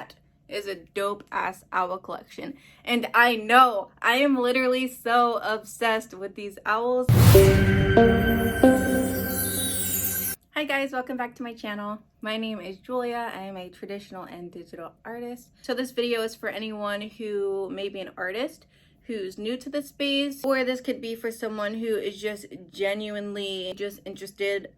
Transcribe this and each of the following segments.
that is a dope ass owl collection. And I know I am literally so obsessed with these owls. Hi guys, welcome back to my channel. My name is Julia. I am a traditional and digital artist. So this video is for anyone who may be an artist who's new to the space, or this could be for someone who is just genuinely just interested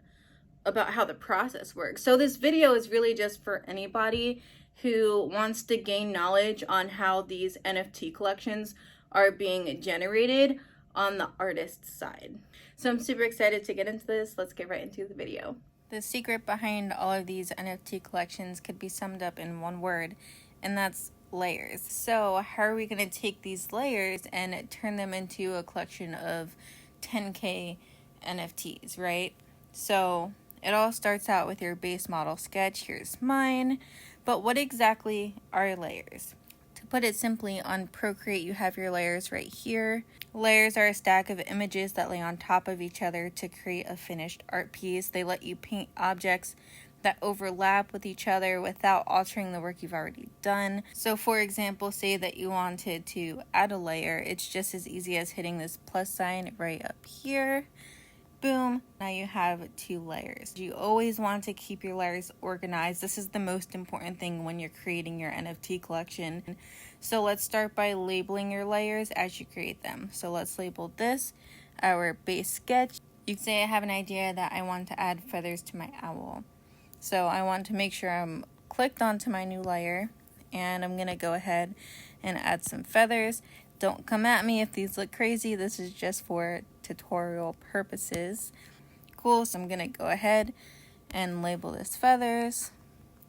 about how the process works. So this video is really just for anybody who wants to gain knowledge on how these NFT collections are being generated on the artist side. So I'm super excited to get into this. Let's get right into the video. The secret behind all of these NFT collections could be summed up in one word, and that's layers. So how are we going to take these layers and turn them into a collection of 10K NFTs, right? So it all starts out with your base model sketch. Here's mine. But what exactly are layers? To put it simply, on Procreate you have your layers right here. Layers are a stack of images that lay on top of each other to create a finished art piece. They let you paint objects that overlap with each other without altering the work you've already done. So for example, say that you wanted to add a layer. It's just as easy as hitting this plus sign right up here. Boom, now you have 2 layers. You always want to keep your layers organized. This is the most important thing when you're creating your NFT collection. So let's start by labeling your layers as you create them. So let's label this our base sketch. You can say I have an idea that I want to add feathers to my owl. So I want to make sure I'm clicked onto my new layer, and I'm gonna go ahead and add some feathers. Don't come at me if these look crazy. This is just for tutorial purposes. Cool, so I'm gonna go ahead and label this feathers.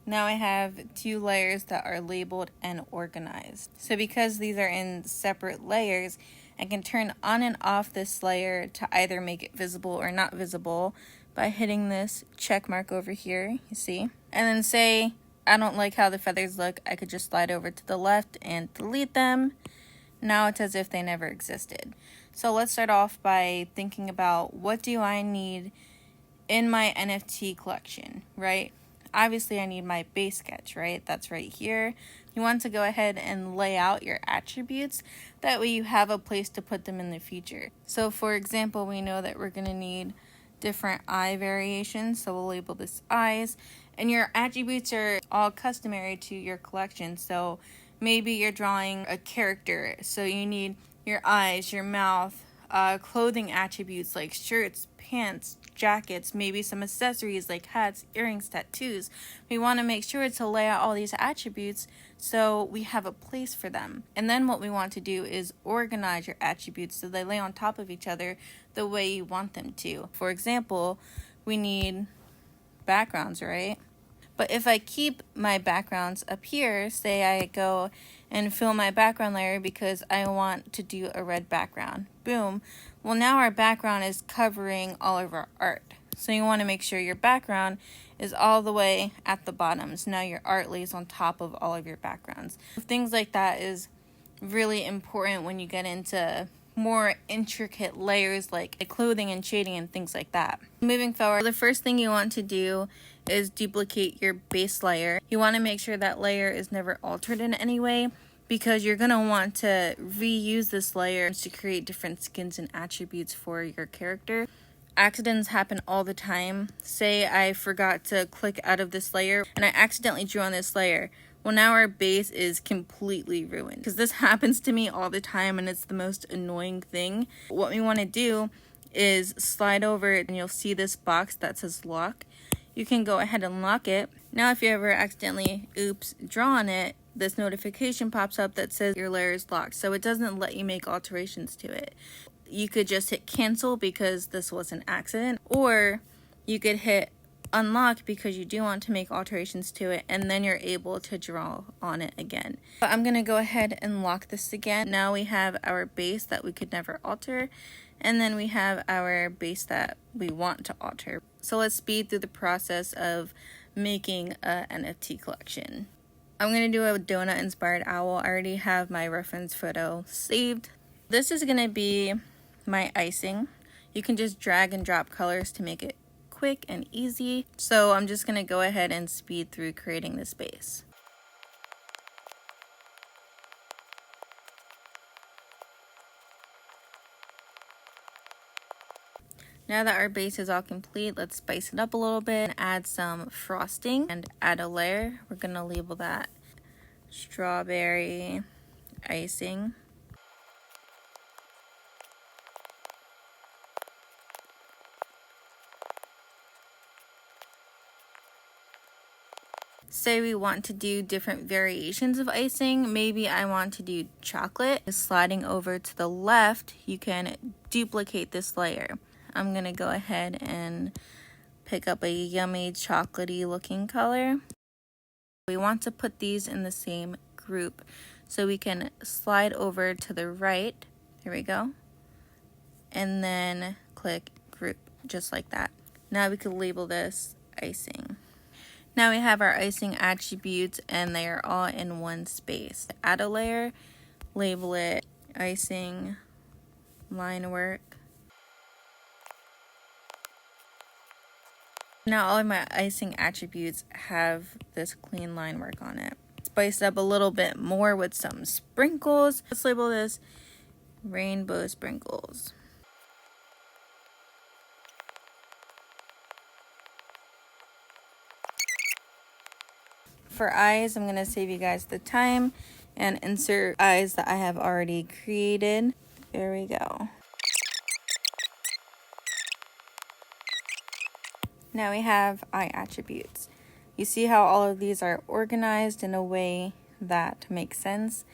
Now I have 2 layers that are labeled and organized. So because these are in separate layers, I can turn on and off this layer to either make it visible or not visible by hitting this check mark over here, you see? And then say I don't like how the feathers look, I could just slide over to the left and delete them. Now it's as if they never existed. So let's start off by thinking about, what do I need in my NFT collection, right? Obviously I need my base sketch, right? That's right here. You want to go ahead and lay out your attributes. That way you have a place to put them in the future. So for example, we know that we're going to need different eye variations. So we'll label this eyes. And your attributes are all customary to your collection. So maybe you're drawing a character, so you need your eyes, your mouth, clothing attributes like shirts, pants, jackets, maybe some accessories like hats, earrings, tattoos. We want to make sure to lay out all these attributes so we have a place for them. And then what we want to do is organize your attributes so they lay on top of each other the way you want them to. For example, we need backgrounds, right? But if I keep my backgrounds up here, say I go and fill my background layer because I want to do a red background. Boom. Well, now our background is covering all of our art. So you want to make sure your background is all the way at the bottom. So now your art lays on top of all of your backgrounds. Things like that is really important when you get into more intricate layers like clothing and shading and things like that. Moving forward, the first thing you want to do is duplicate your base layer. You want to make sure that layer is never altered in any way, because you're going to want to reuse this layer to create different skins and attributes for your character. Accidents happen all the time. Say I forgot to click out of this layer and I accidentally drew on this layer. Well, now our base is completely ruined, because this happens to me all the time and it's the most annoying thing. What we want to do is slide over and you'll see this box that says lock. You can go ahead and lock it. Now if you ever accidentally draw on it, this notification pops up that says your layer is locked, so it doesn't let you make alterations to it. You could just hit cancel because this was an accident, or you could hit unlock because you do want to make alterations to it, and then you're able to draw on it again. But I'm going to go ahead and lock this again. Now we have our base that we could never alter, and then we have our base that we want to alter. So let's speed through the process of making a NFT collection. I'm going to do a donut inspired owl. I already have my reference photo saved. This is going to be my icing. You can just drag and drop colors to make it quick and easy. So I'm just going to go ahead and speed through creating this base. Now that our base is all complete, let's spice it up a little bit and add some frosting and add a layer. We're gonna label that strawberry icing. Say we want to do different variations of icing. Maybe I want to do chocolate. Sliding over to the left, you can duplicate this layer. I'm gonna go ahead and pick up a yummy chocolatey looking color. We want to put these in the same group, so we can slide over to the right. There we go. And then click group, just like that. Now we can label this icing. Now we have our icing attributes and they are all in one space. Add a layer, label it icing line work. Now all of my icing attributes have this clean line work on it. Spice up a little bit more with some sprinkles. Let's label this rainbow sprinkles. For eyes, I'm going to save you guys the time and insert eyes that I have already created. There we go. Now we have eye attributes. You see how all of these are organized in a way that makes sense.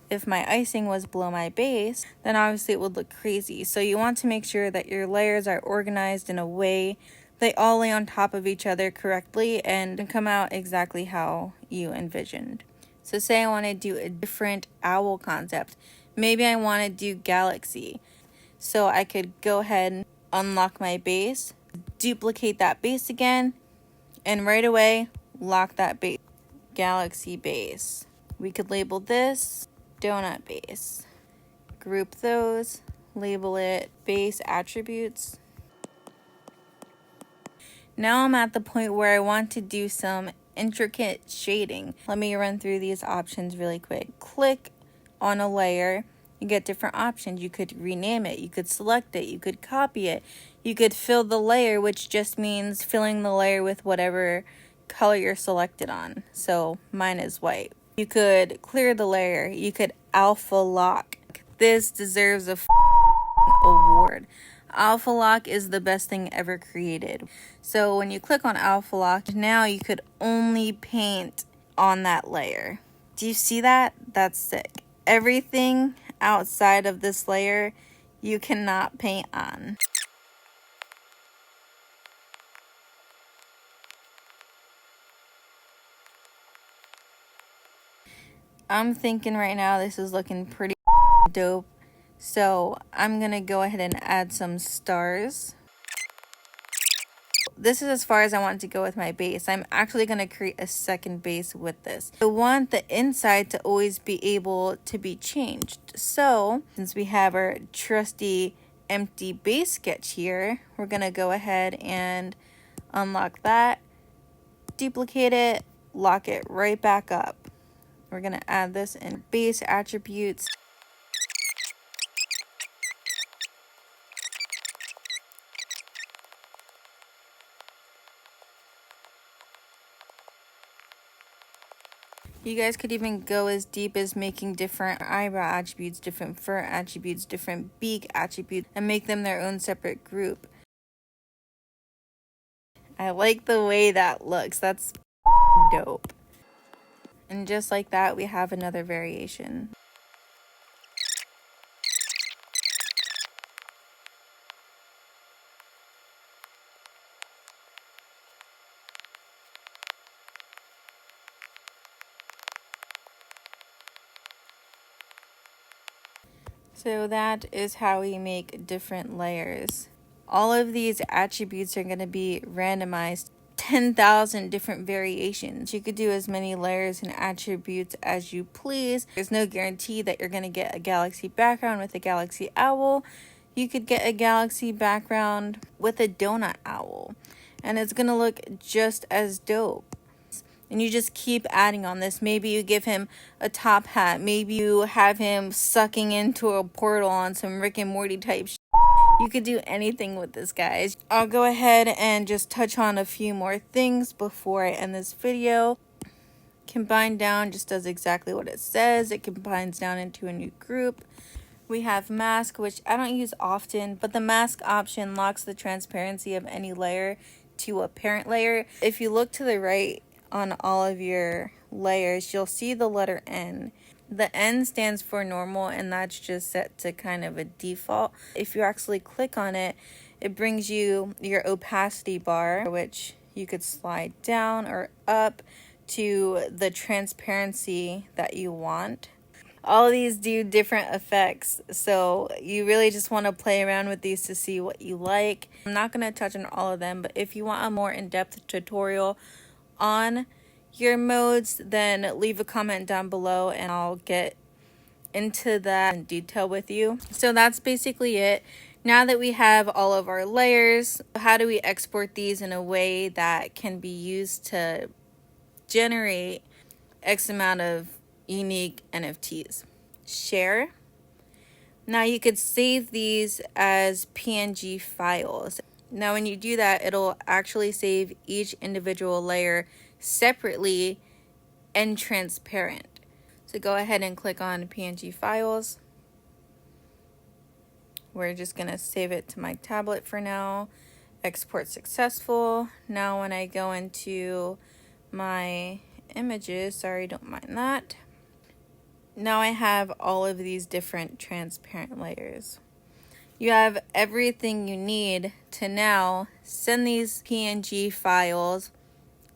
If my icing was below my base, then obviously it would look crazy. So you want to make sure that your layers are organized in a way they all lay on top of each other correctly and come out exactly how you envisioned. So say I want to do a different owl concept. Maybe I want to do galaxy. So I could go ahead and unlock my base, duplicate that base again, and right away lock that base. Galaxy base. We could label this donut base. Group those, label it base attributes. Now I'm at the point where I want to do some intricate shading. Let me run through these options really quick. Click on a layer, you get different options. You could rename it, you could select it, you could copy it, you could fill the layer, which just means filling the layer with whatever color you're selected on. So mine is white. You could clear the layer, you could alpha lock. This deserves a award. Alpha lock is the best thing ever created. So when you click on alpha lock, now you could only paint on that layer. Do you see that? That's sick. Everything outside of this layer you cannot paint on. I'm thinking right now this is looking pretty dope. So I'm gonna go ahead and add some stars. This is as far as I want to go with my base. I'm actually going to create a second base with this. I want the inside to always be able to be changed. So since we have our trusty empty base sketch here, we're going to go ahead and unlock that, duplicate it, lock it right back up. We're going to add this in base attributes. You guys could even go as deep as making different eyebrow attributes, different fur attributes, different beak attributes, and make them their own separate group. I like the way that looks. That's dope. And just like that, we have another variation. So that is how we make different layers. All of these attributes are going to be randomized 10,000 different variations. You could do as many layers and attributes as you please. There's no guarantee that you're going to get a galaxy background with a galaxy owl. You could get a galaxy background with a donut owl, and it's going to look just as dope. And you just keep adding on this. Maybe you give him a top hat. Maybe you have him sucking into a portal on some Rick and Morty type shit. You could do anything with this, guys. I'll go ahead and just touch on a few more things before I end this video. Combine down just does exactly what it says. It combines down into a new group. We have mask, which I don't use often, but the mask option locks the transparency of any layer to a parent layer. If you look to the right on all of your layers, you'll see the letter N. The N stands for normal, and that's just set to kind of a default. If you actually click on it, it brings you your opacity bar, which you could slide down or up to the transparency that you want. All of these do different effects, so you really just want to play around with these to see what you like. I'm not going to touch on all of them, but if you want a more in-depth tutorial on your modes, then leave a comment down below and I'll get into that in detail with you. So that's basically it. Now that we have all of our layers, how do we export these in a way that can be used to generate X amount of unique NFTs? Share. Now you could save these as PNG files. Now when you do that, it'll actually save each individual layer separately and transparent. So go ahead and click on PNG files. We're just gonna save it to my tablet for now. Export successful. Now when I go into my images, sorry, don't mind that. Now I have all of these different transparent layers. You have everything you need to now send these PNG files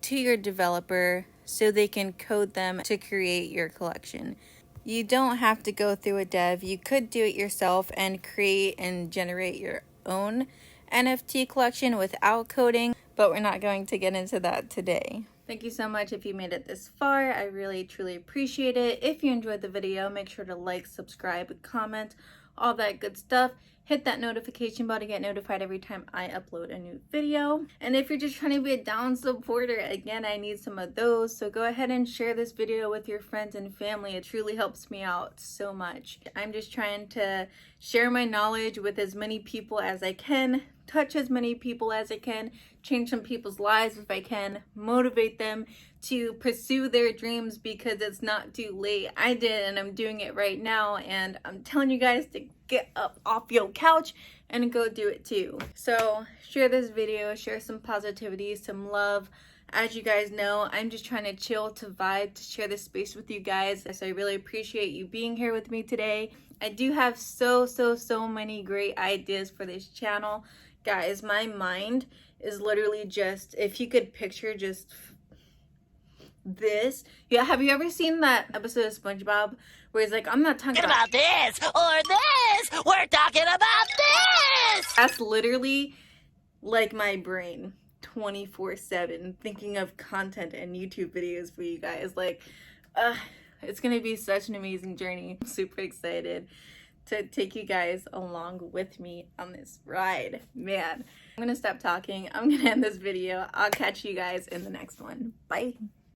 to your developer so they can code them to create your collection. You don't have to go through a dev. You could do it yourself and create and generate your own NFT collection without coding, but we're not going to get into that today. Thank you so much if you made it this far. I really truly appreciate it. If you enjoyed the video, make sure to like, subscribe, comment, all that good stuff. Hit that notification bell to get notified every time I upload a new video. And if you're just trying to be a down supporter, again, I need some of those. So go ahead and share this video with your friends and family. It truly helps me out so much. I'm just trying to share my knowledge with as many people as I can, touch as many people as I can, change some people's lives if I can, motivate them to pursue their dreams because it's not too late. I did, and I'm doing it right now, and I'm telling you guys to get up off your couch and go do it too. So share this video, share some positivity, some love. As you guys know, I'm just trying to chill, to vibe, to share this space with you guys. So I really appreciate you being here with me today. I do have so many great ideas for this channel. Guys, my mind is literally just, if you could picture just this. Yeah, have you ever seen that episode of SpongeBob where he's like, I'm not talking about this or this, we're talking about this! That's literally like my brain 24/7 thinking of content and YouTube videos for you guys. Like, it's gonna be such an amazing journey. I'm super excited to take you guys along with me on this ride. Man, I'm gonna stop talking. I'm gonna end this video. I'll catch you guys in the next one. Bye.